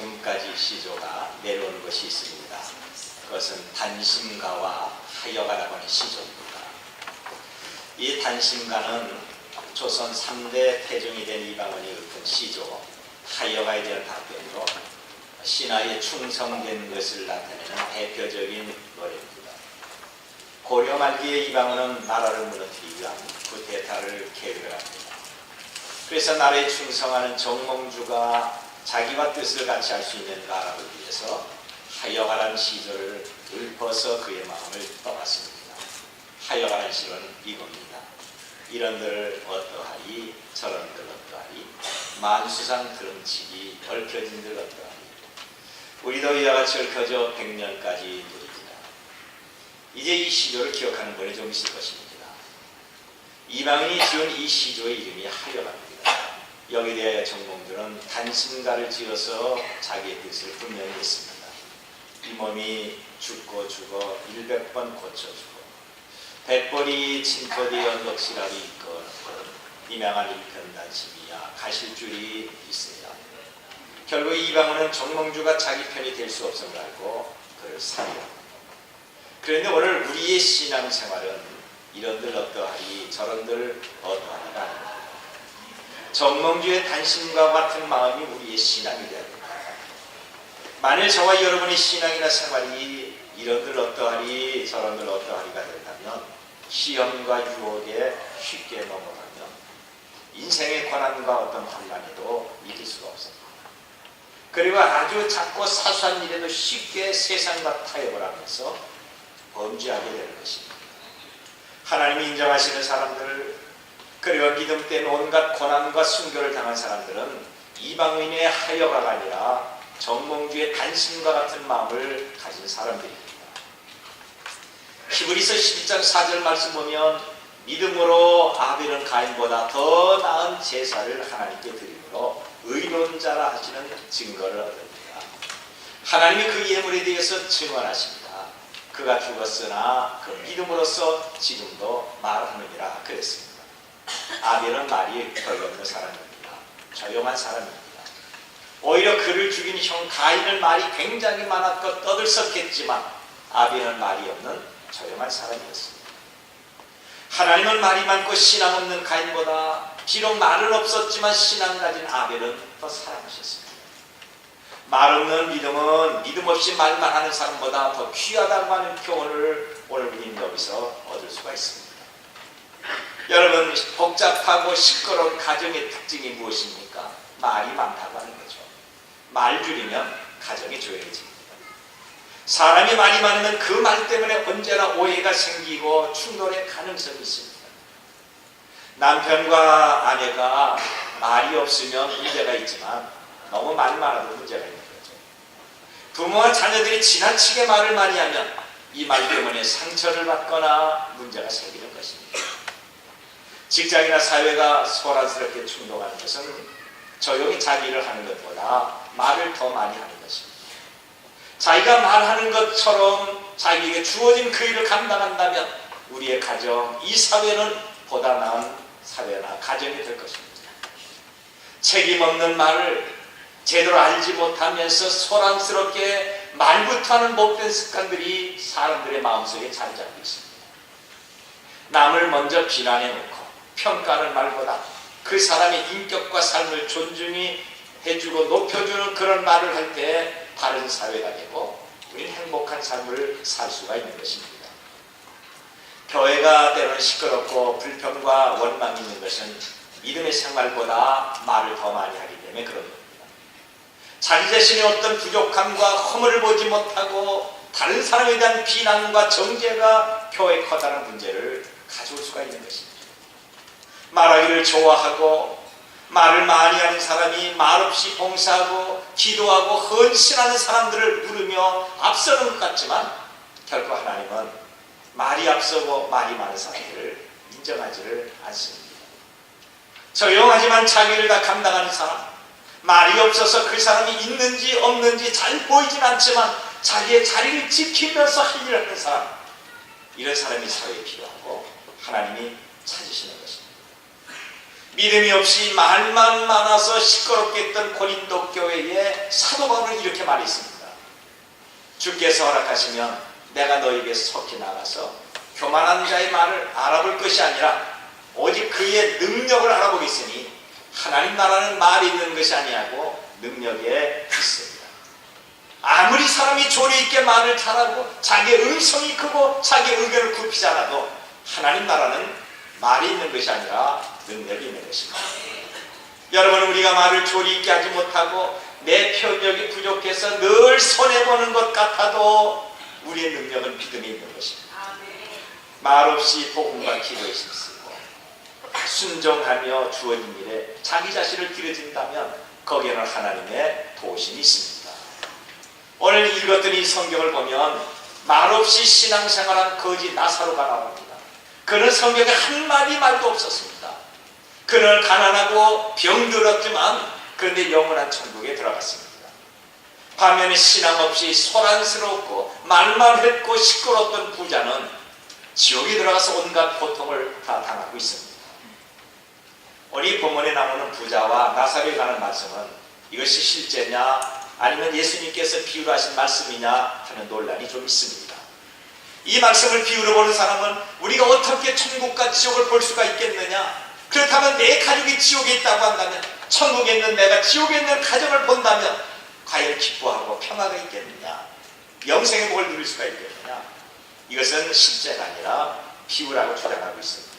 지금까지 시조가 내려오는 것이 있습니다. 그것은 단심가와 하여가라고 하는 시조입니다. 이 단심가는 조선 3대 태종이 된 이방원이 읊은 시조, 하여가에 대한 답변으로 신하에 충성된 것을 나타내는 대표적인 노래입니다. 고려 말기에 이방원은 나라를 무너뜨리기 위한 쿠데타를 계획을 합니다. 그래서 나라에 충성하는 정몽주가 자기와 뜻을 같이 할 수 있는 나라를 위해서 하여가라는 시조를 읊어서 그의 마음을 떠났습니다. 하여가라는 시는 이겁니다. 이런들 어떠하리 저런들 어떠하리 만수상 드럼치기 얽혀진들 어떠하리 우리도 이와 같이 얽혀져 100년까지 누리리라. 이제 이 시조를 기억하는 분이 좀 있을 것입니다. 이방인이 지은 이 시조의 이름이 하여가입니다. 여기에 대하여 정몽주는 단심가를 지어서 자기의 뜻을 분명히 했습니다. 이 몸이 죽고 죽어 100번 고쳐주고 백벌이 진포되어 넋이라도 있건 이명한 일편단심이야 가실 줄이 있으리라. 결국 이방원은 정몽주가 자기 편이 될 수 없음을 알고 그를 살해합니다. 그런데 오늘 우리의 신앙생활은 이런들 어떠하리 저런들 어떠하리가 아닙니다. 정몽주의 단심과 같은 마음이 우리의 신앙이 되야 됩니다. 만일 저와 여러분의 신앙이나 생활이 이런들 어떠하리 저런들 어떠하리가 된다면 시험과 유혹에 쉽게 넘어가면 인생의 고난과 어떤 환난에도 이길 수가 없습니다. 그리고 아주 작고 사소한 일에도 쉽게 세상과 타협을 하면서 범죄하게 되는 것입니다. 하나님이 인정하시는 사람들 그리고 믿음 때문에 온갖 고난과 순교를 당한 사람들은 이방인의 하여가가 아니라 정몽주의 단심과 같은 마음을 가진 사람들입니다. 히브리서 11장 4절 말씀 보면 믿음으로 아벨은 가인보다 더 나은 제사를 하나님께 드림으로 의로운 자라 하시는 증거를 얻습니다. 하나님이 그 예물에 대해서 증언하십니다. 그가 죽었으나 그 믿음으로써 지금도 말하느니라 그랬습니다. 아벨은 말이 별로 없는 사람입니다. 조용한 사람입니다. 오히려 그를 죽인 형 가인은 말이 굉장히 많았고 떠들썩했지만 아벨은 말이 없는 조용한 사람이었습니다. 하나님은 말이 많고 신앙 없는 가인보다 비록 말은 없었지만 신앙 가진 아벨은 더 사랑하셨습니다. 말 없는 믿음은 믿음 없이 말만 하는 사람보다 더 귀하다고 하는 교훈을 오늘 우리는 여기서 얻을 수가 있습니다. 여러분, 복잡하고 시끄러운 가정의 특징이 무엇입니까? 말이 많다고 하는 거죠. 말 줄이면 가정이 조용해집니다. 사람이 말이 많으면 그 말 때문에 언제나 오해가 생기고 충돌의 가능성이 있습니다. 남편과 아내가 말이 없으면 문제가 있지만 너무 말이 많아도 문제가 있는 거죠. 부모와 자녀들이 지나치게 말을 많이 하면 이 말 때문에 상처를 받거나 문제가 생기는 것입니다. 직장이나 사회가 소란스럽게 충돌하는 것은 조용히 자기 일을 하는 것보다 말을 더 많이 하는 것입니다. 자기가 말하는 것처럼 자기에게 주어진 그 일을 감당한다면 우리의 가정, 이 사회는 보다 나은 사회나 가정이 될 것입니다. 책임 없는 말을 제대로 알지 못하면서 소란스럽게 말부터 하는 못된 습관들이 사람들의 마음속에 자리 잡고 있습니다. 남을 먼저 비난해 놓고 평가하는 말보다 그 사람의 인격과 삶을 존중히 해주고 높여주는 그런 말을 할 때 바른 사회가 되고 우리는 행복한 삶을 살 수가 있는 것입니다. 교회가 때로는 시끄럽고 불평과 원망이 있는 것은 믿음의 생활보다 말을 더 많이 하기 때문에 그런 겁니다. 자기 자신의 어떤 부족함과 허물을 보지 못하고 다른 사람에 대한 비난과 정죄가 교회의 커다란 문제를 가져올 수가 있는 것입니다. 말하기를 좋아하고 말을 많이 하는 사람이 말없이 봉사하고 기도하고 헌신하는 사람들을 부르며 앞서는 것 같지만 결코 하나님은 말이 앞서고 말이 많은 사람들을 인정하지를 않습니다. 조용하지만 자기 일을 다 감당하는 사람, 말이 없어서 그 사람이 있는지 없는지 잘 보이진 않지만 자기의 자리를 지키면서 할 일을 하는 사람, 이런 사람이 사회에 필요하고 하나님이 찾으시는 것입니다. 믿음이 없이 말만 많아서 시끄럽게 했던 고린도 교회에 사도 바울은 이렇게 말했습니다. 주께서 허락하시면 내가 너에게 속히 나가서 교만한 자의 말을 알아볼 것이 아니라 오직 그의 능력을 알아보겠으니 하나님 나라는 말이 있는 것이 아니하고 능력에 있습니다. 아무리 사람이 조리 있게 말을 잘하고 자기의 음성이 크고 자기의 의견을 굽히지 않아도 하나님 나라는 말이 있는 것이 아니라 능력이 있는 것입니다. 여러분, 우리가 말을 조리 있게 하지 못하고 내 표현력이 부족해서 늘 손해보는 것 같아도 우리의 능력은 믿음이 있는 것입니다. 말없이 복음과 기도에 힘쓰고 순종하며 주어진 일에 자기 자신을 기르진다면 거기에는 하나님의 도심이 있습니다. 오늘 읽었던 이 성경을 보면 말없이 신앙생활한 거지 나사로가 나옵니다. 그는 성경에 한마디 말도 없었습니다. 그는 가난하고 병들었지만 그런데 영원한 천국에 들어갔습니다. 반면에 신앙 없이 소란스럽고 말만 했고 시끄러웠던 부자는 지옥에 들어가서 온갖 고통을 다 당하고 있습니다. 오늘 본문에 나오는 부자와 나사로에 관한 말씀은 이것이 실제냐 아니면 예수님께서 비유로 하신 말씀이냐 하는 논란이 좀 있습니다. 이 말씀을 비유로 보는 사람은 우리가 어떻게 천국과 지옥을 볼 수가 있겠느냐, 그렇다면 내 가족이 지옥에 있다고 한다면 천국에 있는 내가 지옥에 있는 가정을 본다면 과연 기뻐하고 평화가 있겠느냐, 영생의 복을 누릴 수가 있겠느냐, 이것은 실제가 아니라 비유라고 주장하고 있습니다.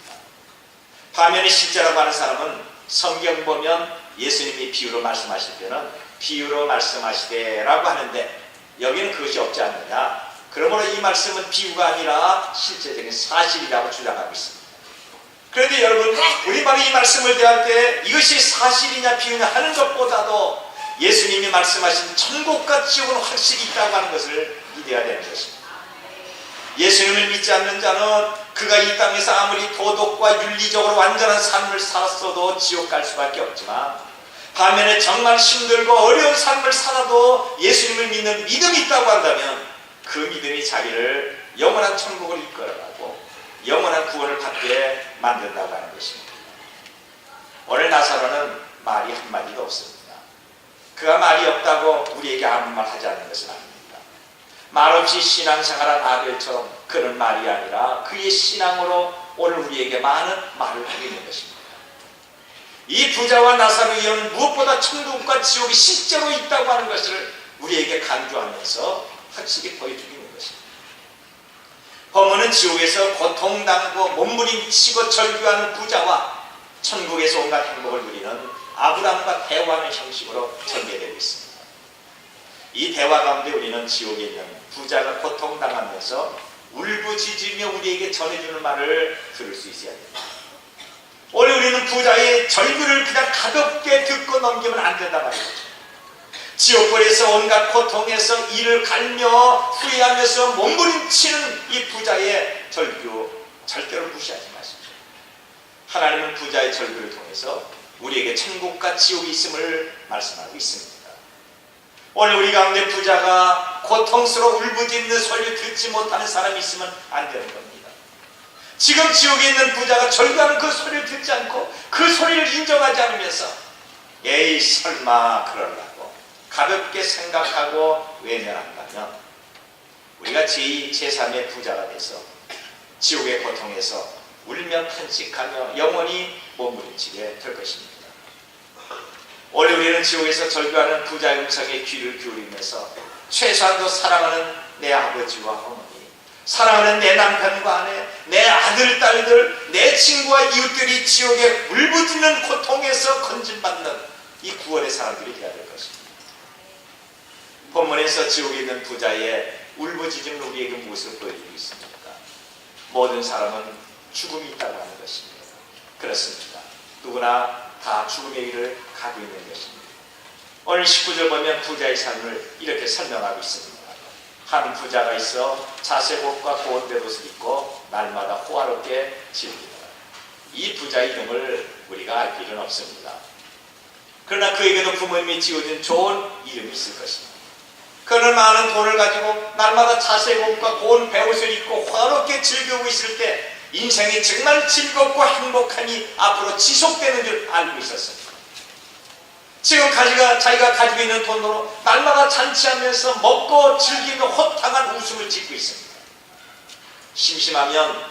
반면에 실제라고 하는 사람은 성경 보면 예수님이 비유로 말씀하실 때는 비유로 말씀하시되라고 하는데 여기는 그것이 없지 않느냐, 그러므로 이 말씀은 비유가 아니라 실제적인 사실이라고 주장하고 있습니다. 그런데 여러분, 우리말이 이 말씀을 대할 때 이것이 사실이냐 비유냐 하는 것보다도 예수님이 말씀하신 천국과 지옥은 확실히 있다고 하는 것을 믿어야 되는 것입니다. 예수님을 믿지 않는 자는 그가 이 땅에서 아무리 도덕과 윤리적으로 완전한 삶을 살았어도 지옥 갈 수밖에 없지만, 반면에 정말 힘들고 어려운 삶을 살아도 예수님을 믿는 믿음이 있다고 한다면 그 믿음이 자기를 영원한 천국을 이끌어가고 영원한 구원을 받게 만든다고 하는 것입니다. 오늘 나사로는 말이 한마디도 없습니다. 그가 말이 없다고 우리에게 아무 말 하지 않는 것은 아닙니다. 말없이 신앙생활한 아벨처럼 그는 말이 아니라 그의 신앙으로 오늘 우리에게 많은 말을 하고 있는 것입니다. 이 부자와 나사로의 이혼은 무엇보다 천국과 지옥이 실제로 있다고 하는 것을 우리에게 강조하면서 확실히 보여주고 있는 것입니다. 범어는 지옥에서 고통당하고 몸부림치고 절규하는 부자와 천국에서 온갖 행복을 누리는 아브라함과 대화하는 형식으로 전개되고 있습니다. 이 대화 가운데 우리는 지옥에 있는 부자가 고통당하면서 울부짖으며 우리에게 전해주는 말을 들을 수 있어야 됩니다. 오늘 우리는 부자의 절규를 그냥 가볍게 듣고 넘기면 안 된단 말이죠. 지옥불에서 온갖 고통에서 이를 갈며 후회하면서 몸부림치는 이 부자의 절규 절대로 무시하지 마십시오. 하나님은 부자의 절규를 통해서 우리에게 천국과 지옥이 있음을 말씀하고 있습니다. 오늘 우리 가운데 부자가 고통스러워 울부짖는 소리를 듣지 못하는 사람이 있으면 안 되는 겁니다. 지금 지옥에 있는 부자가 절규하는 그 소리를 듣지 않고 그 소리를 인정하지 않으면서 에이 설마 그러려고 가볍게 생각하고 외면한다면 우리가 제2, 제3의 부자가 돼서 지옥의 고통에서 울며 탄식하며 영원히 몸부림치게 될 것입니다. 오늘 우리는 지옥에서 절규하는 부자의 음성에 귀를 기울이면서 최소한도 사랑하는 내 아버지와 어머니, 사랑하는 내 남편과 아내, 내 아들, 딸들, 내 친구와 이웃들이 지옥에 울부짖는 고통에서 건진받는 이 구원의 사람들이 되어야 될 것입니다. 본문에서 지옥에 있는 부자의 울부짖음은 우리에게 무엇을 보여주고 있습니까? 모든 사람은 죽음이 있다고 하는 것입니다. 그렇습니다. 누구나 다 죽음의 길을 가고 있는 것입니다. 오늘 19절 보면 부자의 삶을 이렇게 설명하고 있습니다. 한 부자가 있어 자색옷과 고운 베옷을 입고 날마다 호화롭게 지냅니다. 이 부자의 이름을 우리가 알 필요는 없습니다. 그러나 그에게도 부모님이 지어준 좋은 이름이 있을 것입니다. 그는 많은 돈을 가지고 날마다 자색 옷과 고운 베옷을 입고 화롭게 즐기고 있을 때 인생이 정말 즐겁고 행복함이 앞으로 지속되는 줄 알고 있었습니다. 지금 자기가 가지고 있는 돈으로 날마다 잔치하면서 먹고 즐기며 호탕한 웃음을 짓고 있습니다. 심심하면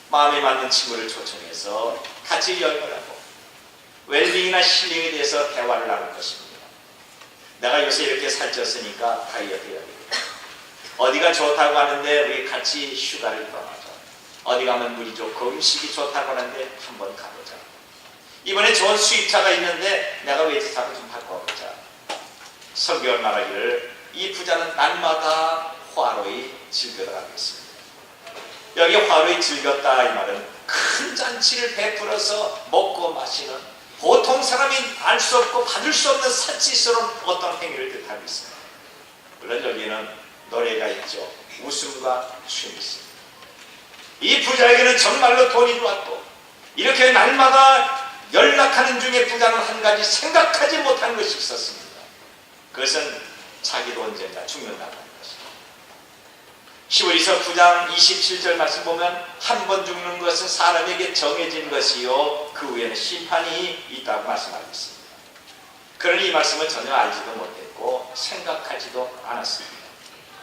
마음에 맞는 친구를 초청해서 같이 여행을 하고 웰빙이나 힐링에 대해서 대화를 나눌 것입니다. 내가 요새 이렇게 살쪘으니까 다이어트 해야 되겠다. 어디가 좋다고 하는데 우리 같이 휴가를 떠나자. 어디 가면 물이 좋고 음식이 좋다고 하는데 한번 가보자. 이번에 좋은 수입차가 있는데 내가 외제차를 좀 바꿔보자. 성경은 말하기를 이 부자는 날마다 화로이 즐겨나가고 있습니다. 여기 화로이 즐겼다 이 말은 큰 잔치를 베풀어서 먹고 마시는 보통 사람이 알 수 없고 받을 수 없는 사치스러운 어떤 행위를 뜻하고 있습니다. 물론 여기에는 노래가 있죠. 웃음과 춤이 있습니다. 이 부자에게는 정말로 돈이 좋았고 이렇게 날마다 연락하는 중에 부자는 한 가지 생각하지 못한 것이 있었습니다. 그것은 자기도 언젠가 죽는다는 것입니다. 히브리서 9장 27절 말씀 보면 한 번 죽는 것은 사람에게 정해진 것이요 그 후에는 심판이 있다고 말씀하고 있습니다. 그러니 이 말씀을 전혀 알지도 못했고 생각하지도 않았습니다.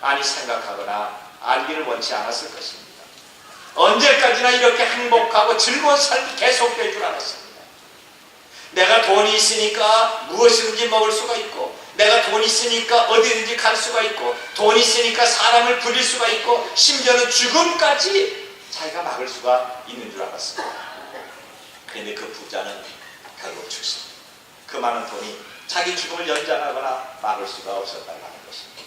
아니 생각하거나 알기를 원치 않았을 것입니다. 언제까지나 이렇게 행복하고 즐거운 삶이 계속될 줄 알았습니다. 내가 돈이 있으니까 무엇이든지 먹을 수가 있고 내가 돈이 있으니까 어디든지 갈 수가 있고 돈이 있으니까 사람을 부릴 수가 있고 심지어는 죽음까지 자기가 막을 수가 있는 줄 알았습니다. 그런데 그 부자는 결국 죽습니다. 그 많은 돈이 자기 죽음을 연장하거나 막을 수가 없었다고 하는 것입니다.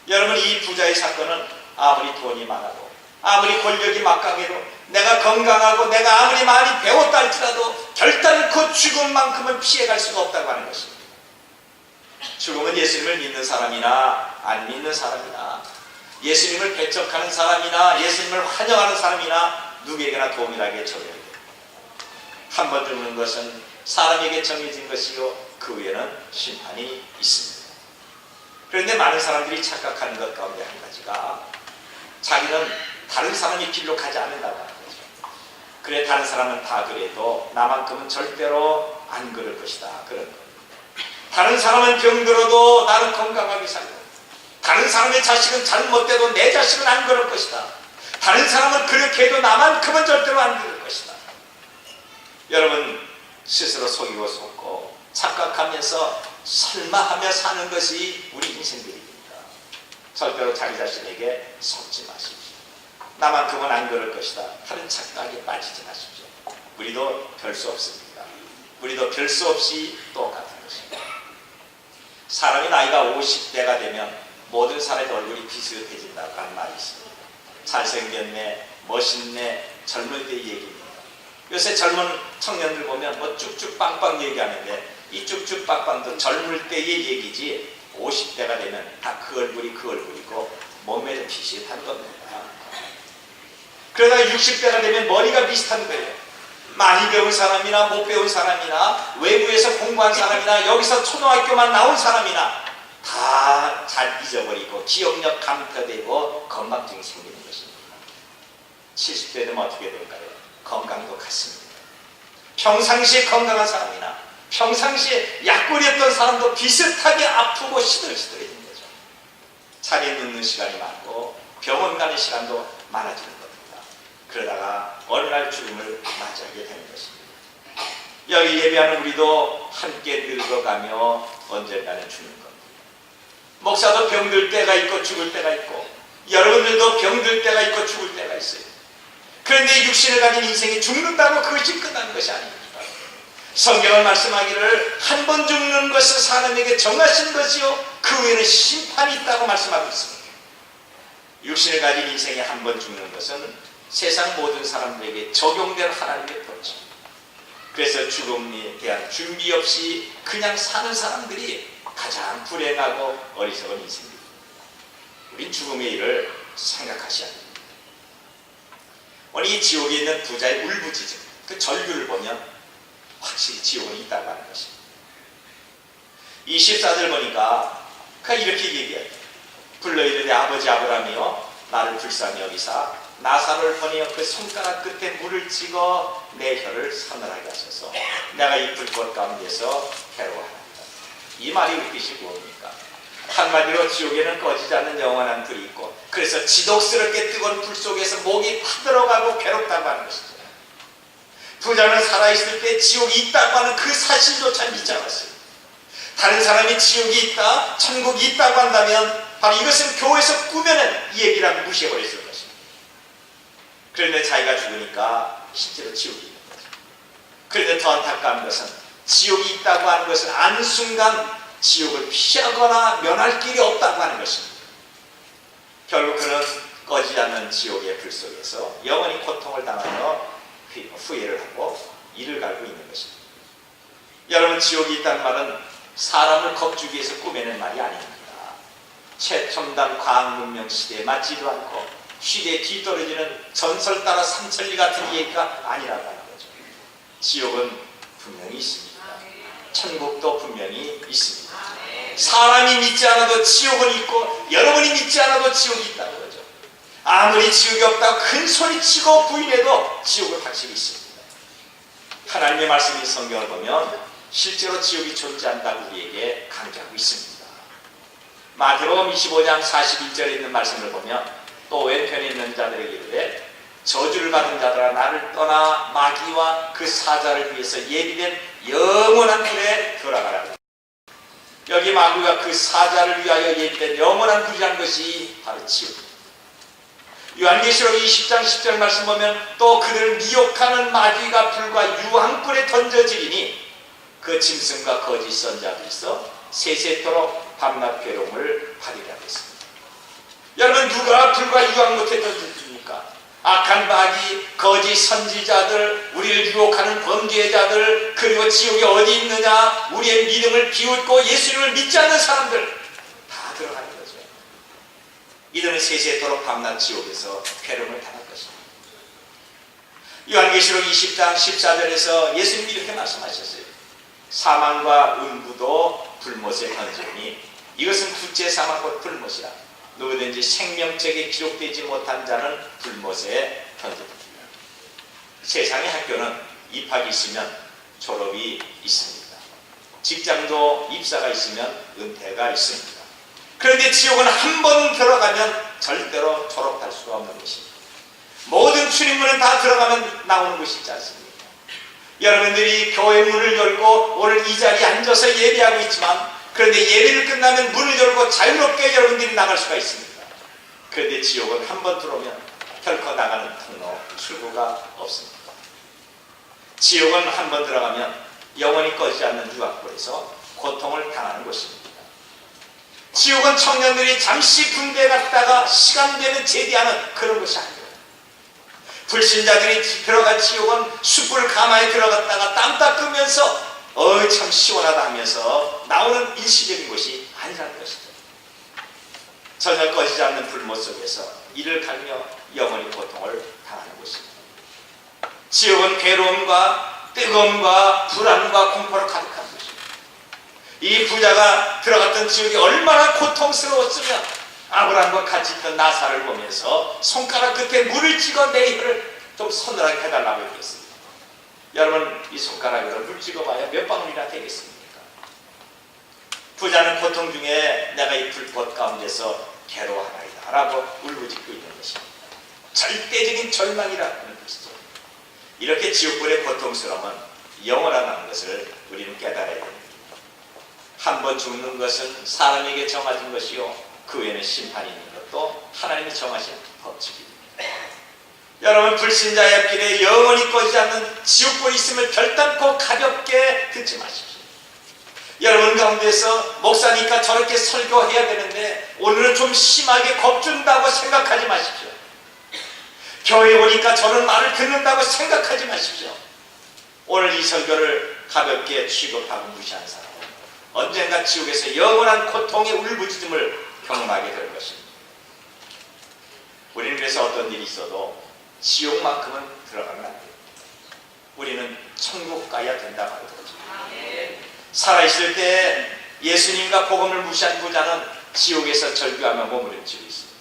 여러분 이 부자의 사건은 아무리 돈이 많아도 아무리 권력이 막강해도 내가 건강하고 내가 아무리 많이 배웠다 할지라도 결단코 죽음만큼은 피해갈 수가 없다고 하는 것입니다. 죽음은 예수님을 믿는 사람이나 안 믿는 사람이나 예수님을 배척하는 사람이나 예수님을 환영하는 사람이나 누구에게나 동일하게 적용돼요. 한 번 죽는 것은 사람에게 정해진 것이요 그 후에는 심판이 있습니다. 그런데 많은 사람들이 착각하는 것 가운데 한 가지가 자기는 다른 사람이 길로 가지 않는다고 하는 거죠. 그래 다른 사람은 다 그래도 나만큼은 절대로 안 그럴 것이다 그런 거예요. 다른 사람은 병들어도 나는 건강하게 살고 다른 사람의 자식은 잘못돼도 내 자식은 안 그럴 것이다. 다른 사람은 그렇게 해도 나만큼은 절대로 안 그럴 것이다. 여러분 스스로 속이고 속고 착각하면서 설마하며 사는 것이 우리 인생들입니다. 절대로 자기 자신에게 속지 마십시오. 나만큼은 안 그럴 것이다 하는 착각에 빠지지 마십시오. 우리도 별 수 없습니다. 우리도 별 수 없이 똑같은 것입니다. 사람이 나이가 50대가 되면 모든 사람의 얼굴이 비슷해진다고 하는 말이 있습니다. 잘생겼네, 멋있네, 젊을 때의 얘기입니다. 요새 젊은 청년들 보면 뭐 쭉쭉 빵빵 얘기하는데 이 쭉쭉 빵빵도 젊을 때의 얘기지 50대가 되면 다 그 얼굴이 그 얼굴이고 몸매도 비슷한 겁니다. 그러다가 60대가 되면 머리가 비슷한 거예요. 많이 배운 사람이나 못 배운 사람이나 외부에서 공부한 사람이나 여기서 초등학교만 나온 사람이나 다 잘 잊어버리고 기억력 감퇴되고 건망증이 생기는 것입니다. 70대 되면 어떻게 될까요? 건강도 같습니다. 평상시에 건강한 사람이나 평상시에 약골이었던 사람도 비슷하게 아프고 시들시들해진 거죠. 자리에 눕는 시간이 많고 병원 가는 시간도 많아지는 겁니다. 그러다가 어느 날 죽음을 맞이하게 되는 것입니다. 여기 예배하는 우리도 함께 늙어가며 언젠가는 죽는 겁니다. 목사도 병들 때가 있고 죽을 때가 있고 여러분들도 병들 때가 있고 죽을 때가 있어요. 그런데 육신을 가진 인생이 죽는다고 그것이 끝나는 것이 아닙니다. 성경은 말씀하기를 한 번 죽는 것은 사람에게 정하신 것이요 그 후에는 심판이 있다고 말씀하고 있습니다. 육신을 가진 인생이 한 번 죽는 것은 세상 모든 사람들에게 적용된 하나님의 법칙. 그래서 죽음에 대한 준비 없이 그냥 사는 사람들이 가장 불행하고 어리석은 인생입니다. 우린 죽음의 일을 생각하셔야 됩니다. 오늘 이 지옥에 있는 부자의 울부짖음, 그 절규를 보면 확실히 지옥은 있다고 하는 것입니다. 이 14절 보니까 그가 이렇게 얘기해요. 불러 이르되 아버지 아브라함이여 나를 불쌍히 여기사 나사로를 보내어 그 손가락 끝에 물을 찍어 내 혀를 서늘하게 하셔서 내가 이 불꽃 가운데서 괴로워하리라. 이 말이 뜻이 뭡니까? 한마디로 지옥에는 꺼지지 않는 영원한 불이 있고, 그래서 지독스럽게 뜨거운 불 속에서 목이 타들어가고 괴롭다고 하는 것이죠. 부자는 살아있을 때 지옥이 있다고 하는 그 사실조차 믿지 않았어요. 다른 사람이 지옥이 있다, 천국이 있다고 한다면 바로 이것은 교회에서 꾸며낸 이 얘기라고 무시해버렸을 것입니다. 그런데 자기가 죽으니까 실제로 지옥이 있는 거죠. 그런데 더 안타까운 것은 지옥이 있다고 하는 것을 아는 순간 지옥을 피하거나 면할 길이 없다고 하는 것입니다. 결국 그는 꺼지지 않는 지옥의 불 속에서 영원히 고통을 당하며 후회를 하고 이를 갈고 있는 것입니다. 여러분, 지옥이 있다는 말은 사람을 겁주기 위해서 꾸며낸 말이 아닙니다. 최첨단 과학문명 시대에 맞지도 않고 시대에 뒤떨어지는 전설 따라 삼천리 같은 얘기가 아니라고 하는 거죠. 지옥은 분명히 있습니다. 천국도 분명히 있습니다. 사람이 믿지 않아도 지옥은 있고 여러분이 믿지 않아도 지옥이 있다는 거죠. 아무리 지옥이 없다고 큰 소리치고 부인해도 지옥은 확실히 있습니다. 하나님의 말씀인 성경을 보면 실제로 지옥이 존재한다고 우리에게 강조하고 있습니다. 마태복음 25장 41절에 있는 말씀을 보면 또 왼편에 있는 자들에게 이르되 저주를 받은 자들아 나를 떠나 마귀와 그 사자를 위해서 예비된 영원한 불에 들어가라. 여기 마귀와 그 사자를 위하여 예비된 영원한 불이라는 것이 바로 지옥입니다. 요한계시록 20장 10절 말씀 보면 또 그들을 미혹하는 마귀가 불과 유황불에 던져지리니 그 짐승과 거짓 선자들이서 세세토록 밤낮 괴로움을 받으리라고 했습니다. 여러분, 누가 불과 유황불에 던져집니까? 악한 마귀, 거짓 선지자들, 우리를 유혹하는 범죄자들, 그리고 지옥이 어디 있느냐, 우리의 믿음을 비웃고 예수님을 믿지 않는 사람들 다 들어가는 거죠. 이들은 세세토록 밤낮 지옥에서 괴로움을 당할 것입니다. 요한계시록 20장 14절에서 예수님이 이렇게 말씀하셨어요. 사망과 음부도 불못에 던지니 이것은 둘째 사망 곧 불못이라. 누구든지 생명책에 기록되지 못한 자는 불못에 던져집니다. 세상의 학교는 입학이 있으면 졸업이 있습니다. 직장도 입사가 있으면 은퇴가 있습니다. 그런데 지옥은 한 번 들어가면 절대로 졸업할 수가 없는 것입니다. 모든 출입문은 다 들어가면 나오는 것이 있지 않습니까? 여러분들이 교회 문을 열고 오늘 이 자리에 앉아서 예배하고 있지만, 그런데 예배를 끝나면 문을 열고 자유롭게 여러분들이 나갈 수가 있습니다. 그런데 지옥은 한 번 들어오면 결코 나가는 통로, 출구가 없습니다. 지옥은 한 번 들어가면 영원히 꺼지지 않는 유황불에서 고통을 당하는 곳입니다. 지옥은 청년들이 잠시 군대 갔다가 시간 되면 제대하는 그런 것이 아니에요. 불신자들이 들어간 지옥은 숯불 가마에 들어갔다가 땀 닦으면서 참 시원하다 하면서 나오는 일시적인 것이 아니라는 것이죠. 전혀 꺼지지 않는 불못 속에서 이를 갈며 영원히 고통을 당하는 것입니다. 지옥은 괴로움과 뜨거움과 불안과 공포로 가득한 것입니다. 이 부자가 들어갔던 지옥이 얼마나 고통스러웠으면 아브라함과 같이 있던 나사를 보면서 손가락 끝에 물을 찍어 내 혀를 좀 서늘하게 해달라고 했겠습니다. 여러분, 이 손가락으로 물 찍어봐야 몇 방울이나 되겠습니까? 부자는 고통 중에 내가 이 불꽃 가운데서 괴로워하나이다 라고 울부짖고 있는 것입니다. 절대적인 절망이라는 것이죠. 이렇게 지옥불의 고통스러움은 영원하다는 것을 우리는 깨달아야 됩니다. 한 번 죽는 것은 사람에게 정해진 것이요, 그 외에는 심판이 있는 것도 하나님이 정하신 법칙입니다. 여러분, 불신자의 앞길에 영원히 꺼지지 않는 지옥불이 있음을 결단코 가볍게 듣지 마십시오. 여러분 가운데서 목사니까 저렇게 설교해야 되는데 오늘은 좀 심하게 겁준다고 생각하지 마십시오. 교회에 오니까 저런 말을 듣는다고 생각하지 마십시오. 오늘 이 설교를 가볍게 취급하고 무시한 사람은 언젠가 지옥에서 영원한 고통의 울부짖음을 경험하게 될 것입니다. 우리는 그래서 어떤 일이 있어도 지옥만큼은 들어가면 안 돼요. 우리는 천국 가야 된다고 하는 거죠. 살아있을 때 예수님과 복음을 무시한 부자는 지옥에서 절규하며 머무르고 있습니다.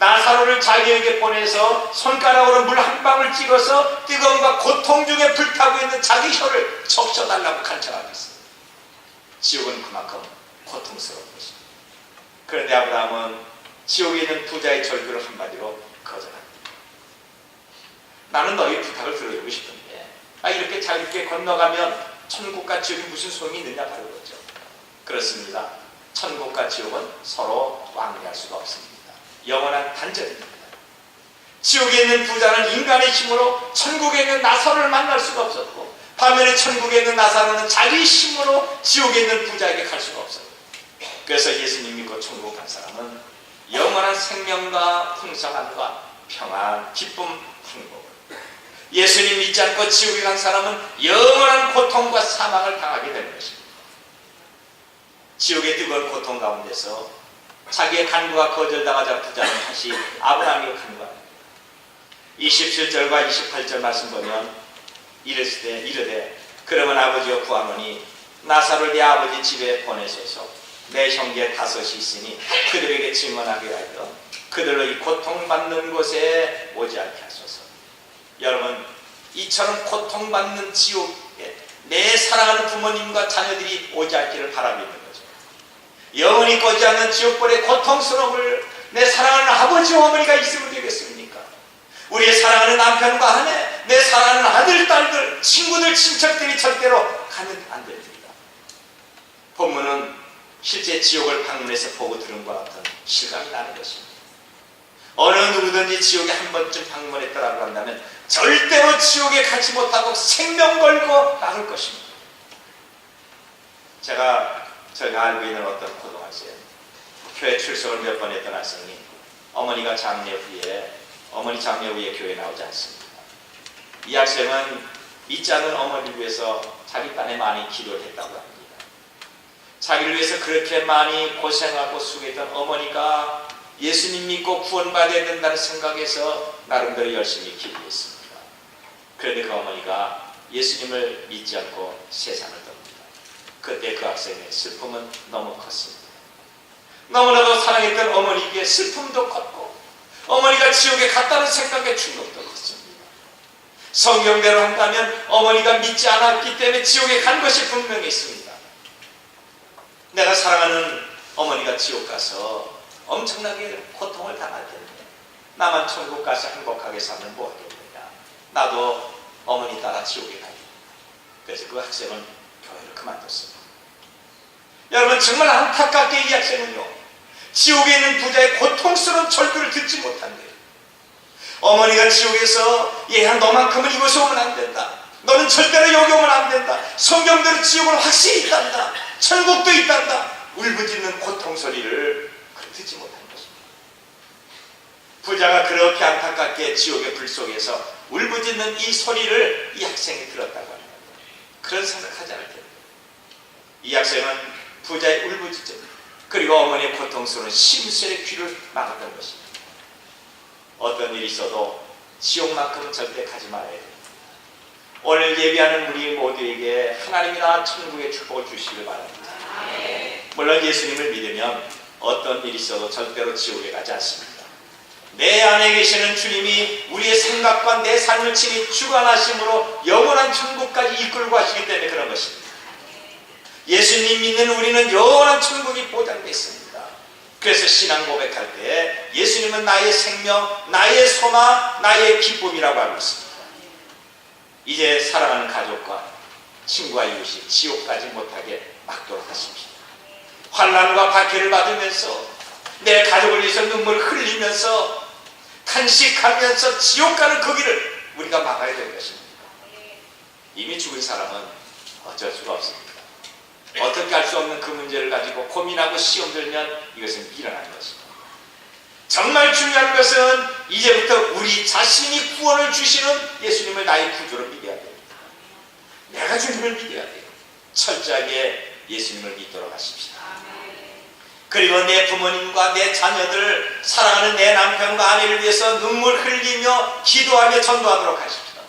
나사로를 자기에게 보내서 손가락으로 물 한 방울 찍어서 뜨거움과 고통 중에 불타고 있는 자기 혀를 적셔달라고 간청하겠어요. 지옥은 그만큼 고통스러운 것입니다. 그런데 아브라함은 지옥에 있는 부자의 절규를 한마디로 거절합니다. 나는 너희 부탁을 들어주고 싶은데 이렇게 자유롭게 건너가면 천국과 지옥이 무슨 소용이 있느냐 바로 그렇죠. 그렇습니다. 천국과 지옥은 서로 왕래할 수가 없습니다. 영원한 단절입니다. 지옥에 있는 부자는 인간의 힘으로 천국에 있는 나사로를 만날 수가 없었고, 반면에 천국에 있는 나사로는 자기 힘으로 지옥에 있는 부자에게 갈 수가 없어요. 그래서 예수님 믿고 천국 간 사람은 영원한 생명과 풍성함과 평안, 기쁨, 행복. 예수님 믿지 않고 지옥에 간 사람은 영원한 고통과 사망을 당하게 되는 것입니다. 지옥의 뜨거운 고통 가운데서 자기의 간구가 거절당하자 부자는 다시 아브라함에게 간구합니다. 27절과 28절 말씀 보면 이르되 그러면 아버지여 구하노니 나사로를 내 아버지 집에 보내소서. 내 형제 5이 있으니 그들에게 증언하게 하여 그들로 이 고통받는 곳에 오지 않게 하소서. 여러분, 이처럼 고통받는 지옥에 내 사랑하는 부모님과 자녀들이 오지 않기를 바라고 있는 거죠. 영원히 꺼지지 않는 지옥불의 고통스러움을 내 사랑하는 아버지와 어머니가 있으면 되겠습니까? 우리의 사랑하는 남편과 아내, 내 사랑하는 아들, 딸들, 친구들, 친척들이 절대로 가면 안 됩니다. 본문은 실제 지옥을 방문해서 보고 들은 것 같은 실감이 나는 것입니다. 어느 누구든지 지옥에 한 번쯤 방문했다라고 한다면 절대로 지옥에 가지 못하고 생명 걸고 나갈 것입니다. 저희가 알고 있는 어떤 고등학생, 교회 출석을 몇 번 했던 학생이 어머니 장례 후에 교회에 나오지 않습니다. 이 학생은 믿지 않는 어머니를 위해서 자기 딴에 많이 기도를 했다고 합니다. 자기를 위해서 그렇게 많이 고생하고 수고했던 어머니가 예수님 믿고 구원받아야 된다는 생각에서 나름대로 열심히 기도했습니다. 그런데 그 어머니가 예수님을 믿지 않고 세상을 떱니다. 그때 그 학생의 슬픔은 너무 컸습니다. 너무나도 사랑했던 어머니에게 슬픔도 컸고 어머니가 지옥에 갔다는 생각에 충격도 컸습니다. 성경대로 한다면 어머니가 믿지 않았기 때문에 지옥에 간 것이 분명히 있습니다. 내가 사랑하는 어머니가 지옥 가서 엄청나게 고통을 당할 텐데 나만 천국 가서 행복하게 살면 뭐 하겠느냐. 나도 어머니 따라 지옥에 가겠다. 그래서 그 학생은 교회를 그만뒀습니다. 여러분, 정말 안타깝게 이 학생은요, 지옥에 있는 부자의 고통스러운 절규를 듣지 못한대요. 어머니가 지옥에서 얘야 너만큼은 이곳에 오면 안 된다. 너는 절대로 여기 오면 안 된다. 성경대로 지옥은 확실히 있단다. 천국도 있단다. 울부짖는 고통 소리를 듣지 못한 것입니다. 부자가 그렇게 안타깝게 지옥의 불 속에서 울부짖는 이 소리를 이 학생이 들었다고 합니다. 그런 생각하지 않을 텐데 이 학생은 부자의 울부짖음 그리고 어머니의 고통스러운 심술의 귀를 막았던 것입니다. 어떤 일이 있어도 지옥만큼은 절대 가지 말아야 됩니다. 오늘 예배하는 우리 모두에게 하나님이 나 천국의 축복을 주시길 바랍니다. 물론 예수님을 믿으면 어떤 일이 있어도 절대로 지옥에 가지 않습니다. 내 안에 계시는 주님이 우리의 생각과 내 삶을 친히 주관하심으로 영원한 천국까지 이끌고 가시기 때문에 그런 것입니다. 예수님 믿는 우리는 영원한 천국이 보장되어 있습니다. 그래서 신앙 고백할 때 예수님은 나의 생명, 나의 소망, 나의 기쁨이라고 하고 있습니다. 이제 사랑하는 가족과 친구와 이웃이 지옥 가지 못하게 막도록 하십시오. 환난과 박해를 받으면서 내 가족을 위해서 눈물을 흘리면서 탄식하면서 지옥 가는 그 길을 우리가 막아야 되는 것입니다. 이미 죽은 사람은 어쩔 수가 없습니다. 어떻게 할 수 없는 그 문제를 가지고 고민하고 시험 들면 이것은 미련한 것입니다. 정말 중요한 것은 이제부터 우리 자신이 구원을 주시는 예수님을 나의 구주로 믿어야 됩니다. 내가 주님을 믿어야 돼요. 철저하게 예수님을 믿도록 하십시다. 그리고 내 부모님과 내 자녀들, 사랑하는 내 남편과 아내를 위해서 눈물 흘리며 기도하며 전도하도록 하십시다.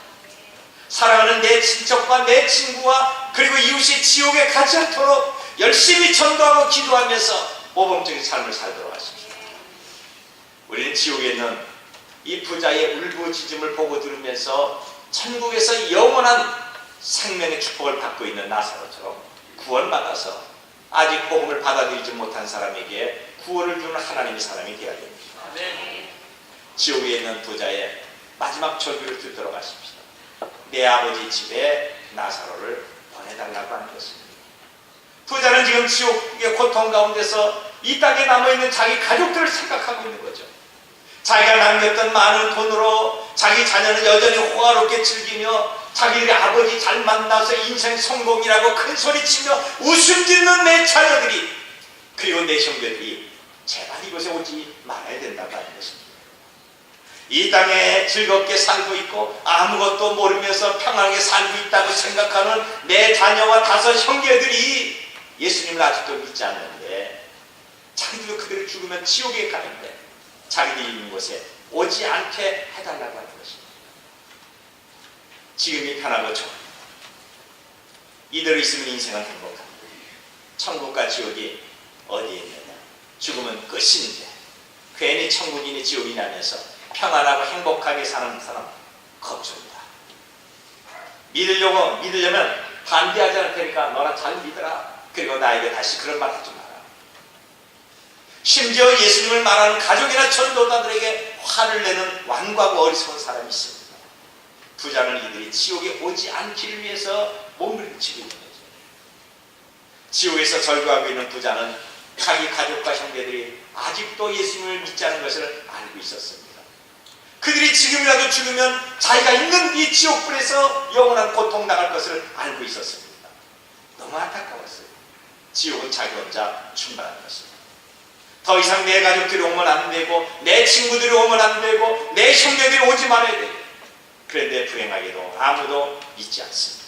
사랑하는 내 친척과 내 친구와 그리고 이웃이 지옥에 가지 않도록 열심히 전도하고 기도하면서 모범적인 삶을 살도록 하십시다. 우리는 지옥에 있는 이 부자의 울부짖음을 보고 들으면서 천국에서 영원한 생명의 축복을 받고 있는 나사로처럼 구원받아서 아직 복음을 받아들이지 못한 사람에게 구원을 주는 하나님의 사람이 되어야 됩니다. 지옥에 있는 부자의 마지막 절규를 듣도록 하십시오. 내 아버지 집에 나사로를 보내달라고 하는 것입니다. 부자는 지금 지옥의 고통 가운데서 이 땅에 남아있는 자기 가족들을 생각하고 있는 거죠. 자기가 남겼던 많은 돈으로 자기 자녀는 여전히 호화롭게 즐기며 자기들의 아버지 잘 만나서 인생 성공이라고 큰 소리치며 웃음 짓는 내 자녀들이, 그리고 내 형제들이 제발 이곳에 오지 말아야 된다고 하는 것입니다. 이 땅에 즐겁게 살고 있고 아무것도 모르면서 평안하게 살고 있다고 생각하는 내 자녀와 5 형제들이 예수님을 아직도 믿지 않는데, 자기들도 그들을 죽으면 지옥에 가는데 자기들이 있는 곳에 오지 않게 해달라고 하는 것입니다. 지금이 편하고 좋은, 이대로 있으면 인생은 행복합니다. 천국과 지옥이 어디에 있느냐? 죽으면 끝인데 괜히 천국이니 지옥이냐면서 평안하고 행복하게 사는 사람 겁줍니다. 믿으려면 반대하지 않을 테니까 너나 잘 믿어라. 그리고 나에게 다시 그런 말 하지 마라. 심지어 예수님을 말하는 가족이나 전도자들에게 화를 내는 완고하고 어리석은 사람이 있습니다. 부자는 이들이 지옥에 오지 않기를 위해서 몸부림치고 있는 거죠. 지옥에서 절규하고 있는 부자는 자기 가족과 형제들이 아직도 예수님을 믿지 않은 것을 알고 있었습니다. 그들이 지금이라도 죽으면 자기가 있는 이 지옥불에서 영원한 고통 나갈 것을 알고 있었습니다. 너무 안타까웠어요. 지옥은 자기 혼자 충분한 것입니다. 더 이상 내 가족들이 오면 안 되고 내 친구들이 오면 안 되고 내 형제들이 오지 말아야 돼요. 그런데 불행하게도 아무도 믿지 않습니다.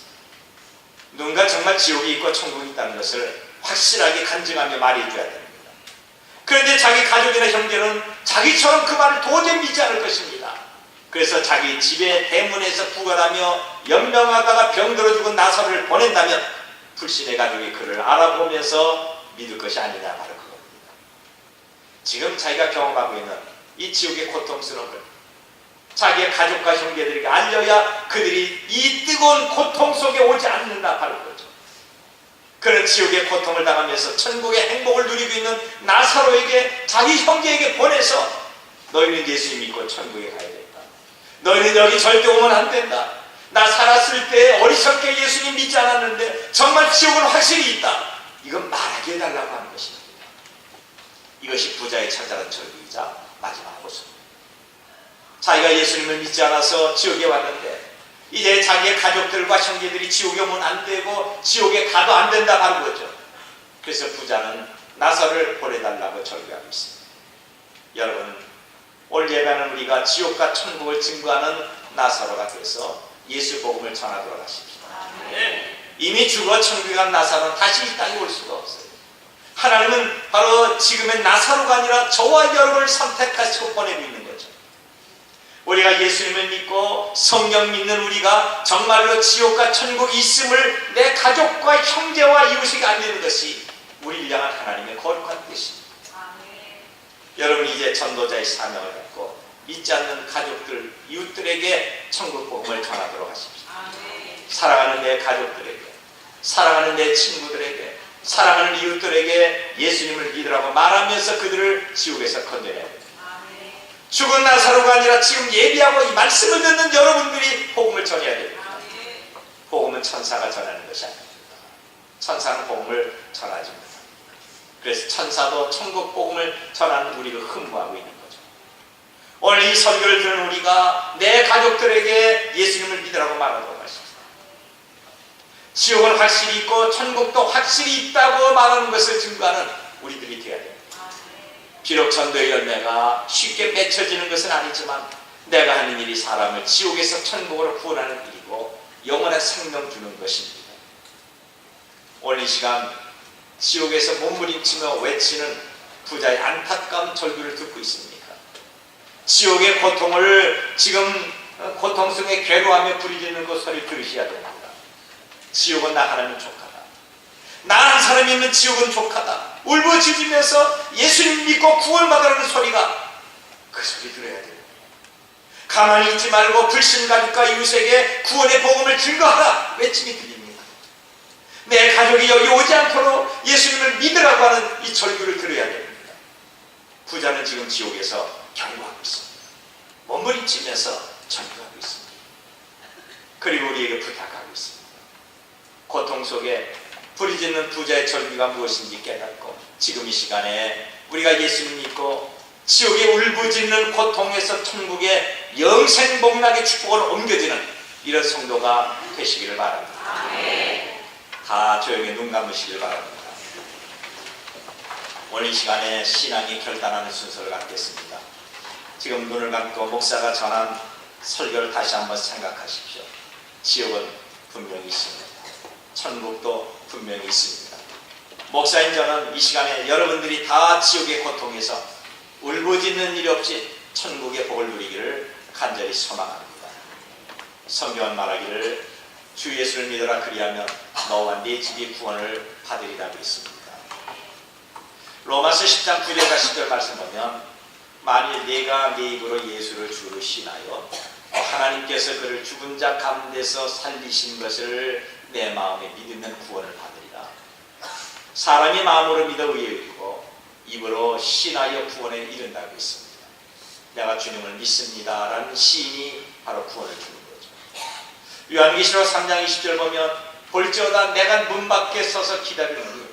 누군가 정말 지옥이 있고 천국이 있다는 것을 확실하게 간증하며 말해줘야 됩니다. 그런데 자기 가족이나 형제는 자기처럼 그 말을 도저히 믿지 않을 것입니다. 그래서 자기 집의 대문에서 부활하며 연명하다가 병들어 죽은 나사로를 보낸다면 불신의 가족이 그를 알아보면서 믿을 것이 아니냐, 바로 그겁니다. 지금 자기가 경험하고 있는 이 지옥의 고통스러움을 자기의 가족과 형제들에게 알려야 그들이 이 뜨거운 고통 속에 오지 않는다, 바로 그거죠. 그는 지옥의 고통을 당하면서 천국의 행복을 누리고 있는 나사로에게, 자기 형제에게 보내서 너희는 예수 믿고 천국에 가야 된다. 너희는 여기 절대 오면 안 된다. 나 살았을 때 어리석게 예수님 믿지 않았는데 정말 지옥은 확실히 있다. 이건 말하게 해달라고 하는 것입니다. 이것이 부자의 처절한 절규이자 마지막 호소입니다. 자기가 예수님을 믿지 않아서 지옥에 왔는데 이제 자기의 가족들과 형제들이 지옥에 오면 안 되고 지옥에 가도 안 된다, 바로 거죠. 그래서 부자는 나사로를 보내달라고 절규하고 있습니다. 여러분, 오늘 예배하는 우리가 지옥과 천국을 증거하는 나사로가 돼서 예수 복음을 전하도록 하십시오. 이미 죽어 천국에 간 나사로는 다시 이 땅에 올 수가 없어요. 하나님은 바로 지금의 나사로가 아니라 저와 여러분을 선택하시고 보내고 있는 거죠. 우리가 예수님을 믿고 성령 믿는 우리가 정말로 지옥과 천국이 있음을 내 가족과 형제와 이웃에게 알리는 것이 우리를 향한 하나님의 거룩한 뜻입니다. 여러분, 이제 전도자의 사명을 갖고 믿지 않는 가족들, 이웃들에게 천국 복음을 전하도록 하십시오. 사랑하는 내 가족들에게, 사랑하는 내 친구들에게, 사랑하는 이웃들에게 예수님을 믿으라고 말하면서 그들을 지옥에서 건져내야 됩니다. 죽은 나사로가 아니라 지금 예비하고 이 말씀을 듣는 여러분들이 복음을 전해야 됩니다. 복음은 천사가 전하는 것이 아닙니다. 천사는 복음을 전하지 못합니다. 그래서 천사도 천국 복음을 전하는 우리를 흠모하고 있는 거죠. 오늘 이 설교를 들은 우리가 내 가족들에게 예수님을 믿으라고 말하도록 하십시오. 지옥은 확실히 있고 천국도 확실히 있다고 말하는 것을 증거하는 우리들이 되어야 됩니다. 비록 전도의 열매가 쉽게 맺혀지는 것은 아니지만 내가 하는 일이 사람을 지옥에서 천국으로 구원하는 일이고 영원한 생명 주는 것입니다. 오늘 이 시간 지옥에서 몸부림치며 외치는 부자의 안타까운 절규를 듣고 있습니까? 지옥의 고통을 지금 고통 속에 괴로워하며 부르짖는 그 소리 들으셔야 됩니다. 지옥은 나 하나님 족하다. 나 한 사람이 있는 지옥은 족하다. 울부짖으면서 예수님 믿고 구원받으라는 소리가 그 소리 들어야 돼요. 가만히 있지 말고 불신가족과 이웃에게 구원의 복음을 증거하라 외침이 들립니다. 내 가족이 여기 오지 않도록 예수님을 믿으라고 하는 이 절규를 들어야 됩니다. 부자는 지금 지옥에서 경고하고 있습니다. 몸부림치면서 절규하고 있습니다. 그리고 우리에게 부탁하고 있습니다. 고통 속에 부르짖는 부자의 절규가 무엇인지 깨닫고 지금 이 시간에 우리가 예수님 믿고 지옥의 울부짖는 고통에서 천국의 영생복락의 축복을 옮겨지는 이런 성도가 되시기를 바랍니다. 다 조용히 눈 감으시길 바랍니다. 오늘 이 시간에 신앙이 결단하는 순서를 갖겠습니다. 지금 눈을 감고 목사가 전한 설교를 다시 한번 생각하십시오. 지옥은 분명히 있습니다. 천국도 분명히 있습니다. 목사인 저는 이 시간에 여러분들이 다 지옥의 고통에서 울부짖는 일이 없이 천국의 복을 누리기를 간절히 소망합니다. 성경은 말하기를 주 예수를 믿어라 그리하면 너와 네 집이 구원을 받으리라고 있습니다. 로마서 10장 9절과 10절 말씀 보면 만일 네가 네 입으로 예수를 주로 신하여 하나님께서 그를 죽은 자 가운데서 살리신 것을 내 마음에 믿으면 구원을 받으리라. 사람이 마음으로 믿어 의에 이르고 입으로 신하여 구원에 이른다고 있습니다. 내가 주님을 믿습니다 라는 시인이 바로 구원을 주는 거죠. 요한계시록 3장 20절 보면 볼지어다 내가 문 밖에 서서 기다리노니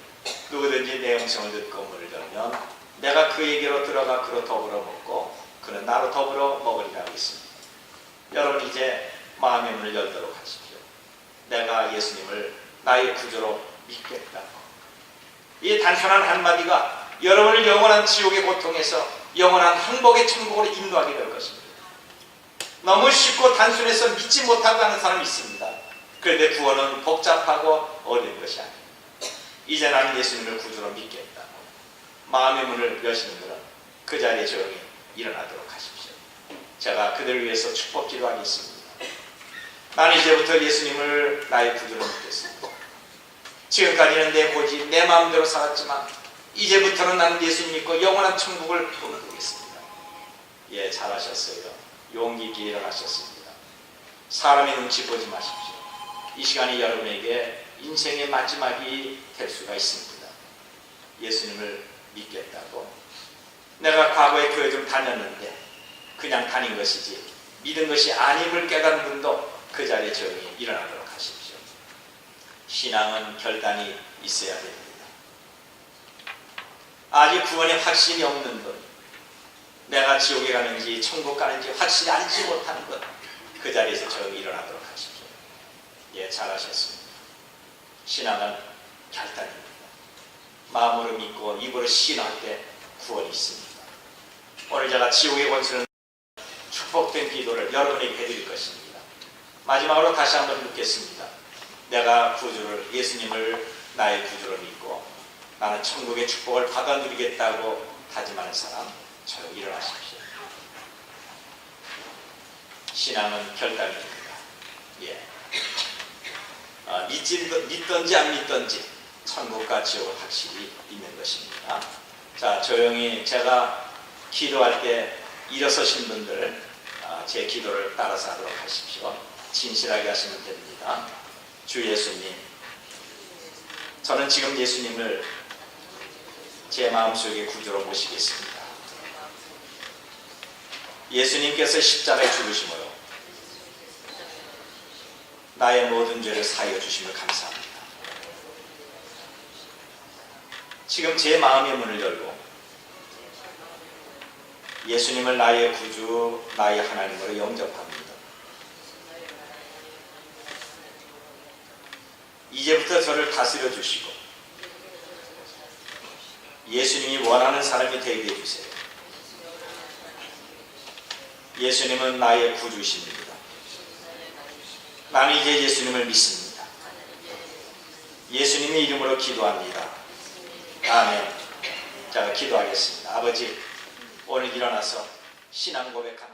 누구든지 내 음성을 듣고 문을 열면 내가 그에게로 들어가 그로 더불어 먹고 그는 나로 더불어 먹으리라고 있습니다. 여러분 이제 마음의 문을 열도록 하십시오. 내가 예수님을 나의 구주로 믿겠다고. 이 단순한 한마디가 여러분을 영원한 지옥의 고통에서 영원한 행복의 천국으로 인도하게 될 것입니다. 너무 쉽고 단순해서 믿지 못하고 하는 사람이 있습니다. 그런데 구원은 복잡하고 어려운 것이 아닙니다. 이제 나는 예수님을 구주로 믿겠다고 마음의 문을 여시는 분은 그 자리에 조용히 일어나도록 하십시오. 제가 그들을 위해서 축복 기도하겠습니다. 나는 이제부터 예수님을 나의 구주로 믿겠습니다. 지금까지는 내 고집, 내 마음대로 살았지만 이제부터는 나는 예수님 믿고 영원한 천국을 꿈꾸겠습니다. 예, 잘하셨어요. 용기 있게 일어나셨습니다. 사람의 눈치 보지 마십시오. 이 시간이 여러분에게 인생의 마지막이 될 수가 있습니다. 예수님을 믿겠다고 내가 과거에 교회 좀 다녔는데 그냥 다닌 것이지 믿은 것이 아님을 깨닫는 분도 그 자리에 조용히 일어나도록 하십시오. 신앙은 결단이 있어야 됩니다. 아직 구원의 확신이 없는 분, 내가 지옥에 가는지 천국 가는지 확실히 알지 못하는 분, 그 자리에서 조용히 일어나도록 하십시오. 예, 잘하셨습니다. 신앙은 결단입니다. 마음으로 믿고 입으로 신할 때 구원이 있습니다. 오늘 제가 지옥의 권세는 축복된 기도를 여러분에게 해드릴 것입니다. 마지막으로 다시 한번 묻겠습니다. 내가 구주를, 예수님을 나의 구주로 믿고 나는 천국의 축복을 받아 누리겠다고 다짐하는 사람 조용히 일어나십시오. 신앙은 결단입니다. 예. 믿든지 안 믿든지 천국과 지옥을 확실히 믿는 것입니다. 자, 조용히 제가 기도할 때 일어서신 분들 제 기도를 따라서 하도록 하십시오. 진실하게 하시면 됩니다. 주 예수님, 저는 지금 예수님을 제 마음속에 구주로 모시겠습니다. 예수님께서 십자가에 죽으심으로 나의 모든 죄를 사하여 주심을 감사합니다. 지금 제 마음의 문을 열고 예수님을 나의 구주, 나의 하나님으로 영접합니다. 이제부터 저를 다스려 주시고 예수님이 원하는 사람이 되게 해주세요. 예수님은 나의 구주십니다. 나는 이제 예수님을 믿습니다. 예수님의 이름으로 기도합니다. 아멘. 자, 기도하겠습니다. 아버지, 오늘 일어나서 신앙 고백합니다.